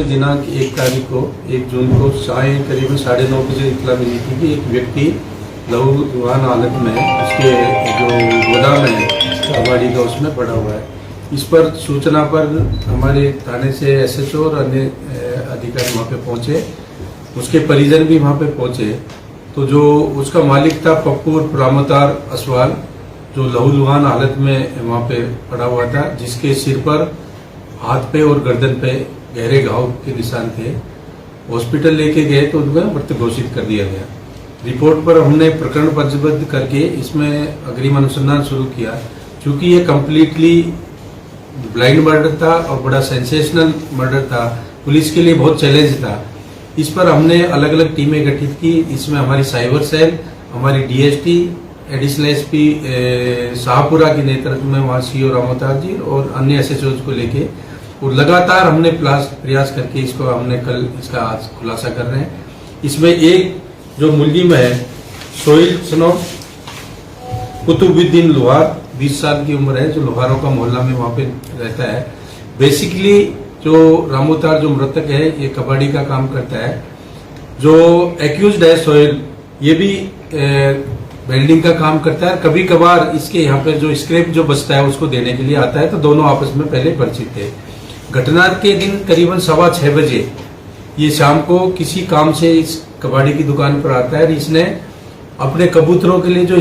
में दिनांक 1 तारीख को 1 जून को करीबन 9:30 बजे इतला मिली थी कि एक व्यक्ति लहूलुहान हालत में उसके जो गोदाम है कबाड़ी का उसमें पड़ा हुआ है। इस पर सूचना पर हमारे थाने से SHO और अन्य अधिकारी वहाँ पे पहुँचे, उसके परिजन भी वहाँ पे पहुँचे। तो जो उसका मालिक था पप्पू और रामोतार असवाल, जो लहूलुहान हालत में वहाँ पे पड़ा हुआ था, जिसके सिर पर, हाथ पे और गर्दन पे गहरे घाव के निशान थे। हॉस्पिटल लेके गए तो उनको मृत घोषित कर दिया गया। रिपोर्ट पर हमने प्रकरण पंजीबद्ध करके इसमें अग्रिम अनुसंधान शुरू किया। चूंकि ये कम्प्लीटली ब्लाइंड मर्डर था और बड़ा सेंसेशनल मर्डर था, पुलिस के लिए बहुत चैलेंज था। इस पर हमने अलग अलग टीमें गठित की। इसमें हमारी साइबर सेल, हमारी DST, एडिशनल SP शाहपुरा के नेतृत्व में वहाँ CO रामोतार जी और अन्य SHOs को लेके और लगातार हमने प्रयास करके इसको हमने कल इसका आज खुलासा कर रहे हैं। इसमें एक जो मुलजिम है सोहेल सनो कुतुबुद्दीन लोहार, 20 साल की उम्र है, जो लोहारों का मोहल्ला में वहाँ पे रहता है। बेसिकली जो रामोतार जो मृतक है ये कबाड़ी का काम करता है। जो एक्यूज्ड है सोहेल, ये भी वेल्डिंग का काम करता है। कभी कभार इसके यहाँ पे जो स्क्रैप जो बचता है उसको देने के लिए आता है। तो दोनों आपस में पहले परिचित थे। घटना के दिन करीबन 6:15 बजे ये शाम को किसी काम से इस कबाड़ी की दुकान पर आता है। इसने अपने कबूतरों के लिए जो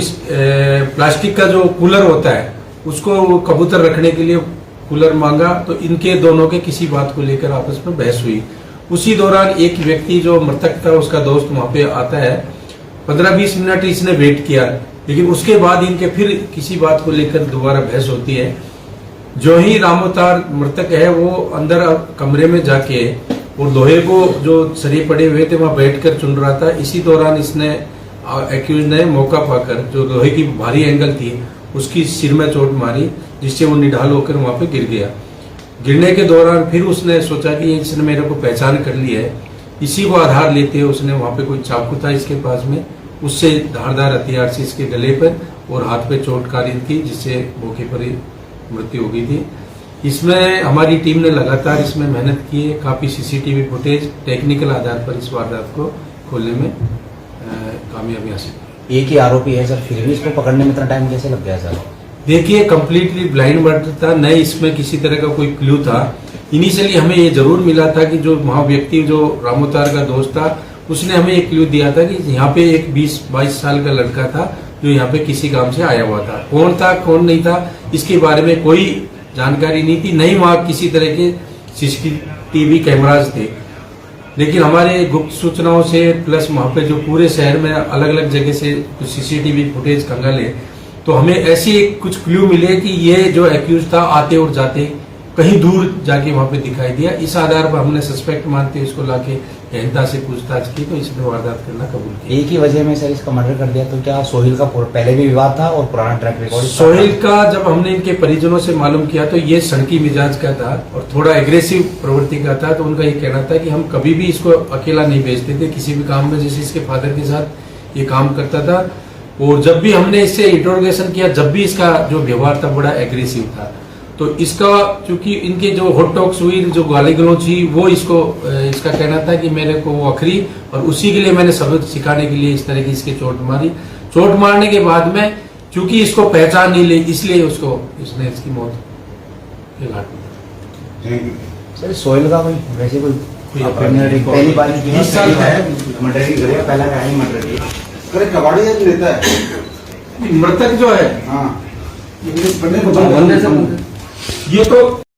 प्लास्टिक का जो कूलर होता है उसको कबूतर रखने के लिए कूलर मांगा। तो इनके दोनों के किसी बात को लेकर आपस में बहस हुई। उसी दौरान एक व्यक्ति जो मृतक था उसका दोस्त वहां पे आता है। 15-20 मिनट इसने वेट किया, लेकिन उसके बाद इनके फिर किसी बात को लेकर दोबारा बहस होती है। जो ही रामोतार मृतक है वो अंदर कमरे में जाके और लोहे को जो सरिये पड़े हुए थे वहां बैठकर चुन रहा था। इसी दौरान इसने एक्यूज ने मौका पाकर जो लोहे की भारी एंगल थी उसकी सिर में चोट मारी, जिससे वो निढाल होकर वहां पे गिर गया। गिरने के दौरान फिर उसने सोचा कि इसने मेरे को पहचान कर ली है। इसी को आधार लेते हुए उसने वहां पे कोई चाकू था इसके पास में, उससे धारदार हथियार से इसके गले पर और हाथ पे चोट कारित की, जिससे मौके पर ही मृत्यु हो गई थी। इसमें हमारी टीम ने लगातार इसमें मेहनत की है। काफी CCTV फुटेज टेक्निकल आधार पर इस वारदात को खोलने में कामयाबी हासिल की। एक ही आरोपी है सर, फिर भी इसको पकड़ने में इतना टाइम कैसे लग गया सर? देखिए, कम्प्लीटली ब्लाइंड मर्डर था, न इसमें किसी तरह का कोई क्लू था। इनिशियली हमें ये जरूर मिला था कि जो वहाँ व्यक्ति जो रामोतार का दोस्त था उसने हमें एक क्लू दिया था कि यहाँ पे एक 20-22 साल का लड़का था जो यहाँ पे किसी काम से आया हुआ था। कौन था कौन नहीं था इसके बारे में कोई जानकारी नहीं थी, नहीं वहाँ किसी तरह के CCTV कैमराज थे। लेकिन हमारे गुप्त सूचनाओं से प्लस वहाँ पे जो पूरे शहर में अलग अलग जगह से कुछ CCTV फुटेज खंगाले तो हमें ऐसी कुछ क्लू मिले कि ये जो एक्यूज था आते और जाते कहीं दूर जाके वहां पे दिखाई दिया। इस आधार पर हमने सस्पेक्ट मानते इसको लाके गहनता से पूछताछ की तो इसने वारदात करना कबूल किया। एक ही वजह में सर इसका मर्डर कर दिया, तो क्या सोहेल का पहले भी विवाद था और पुराना ट्रैक रिकॉर्ड? सोहेल का जब हमने इनके परिजनों से मालूम किया तो ये सनकी मिजाज का था और थोड़ा एग्रेसिव प्रवृत्ति का था। तो उनका ये कहना था कि हम कभी भी इसको अकेला नहीं भेजते थे किसी भी काम में, जैसे इसके फादर के साथ ये काम करता था। और जब भी हमने इससे इंट्रोगेशन किया, जब भी इसका जो व्यवहार था बड़ा एग्रेसिव था। तो इसका चूंकि इनके जो हॉट टॉक्स हुई, जो गाली गलौज हुई, वो इसका कहना था कि मेरे को वो अखरी और उसी के लिए मैंने सबक सिखाने के लिए इस तरह की इसके चोट मारी। चोट मारने के बाद में चूंकि इसको पहचान नहीं ली, इसलिए इसने इसकी मौत के घाट में। सर सोहेल का कोई वैसे कोई पहली बार 20 साल का है, मर्डर की गया पहला का है मर्डर की। अरे कबाड़ी रहता है मृतक जो है हाँ ये तो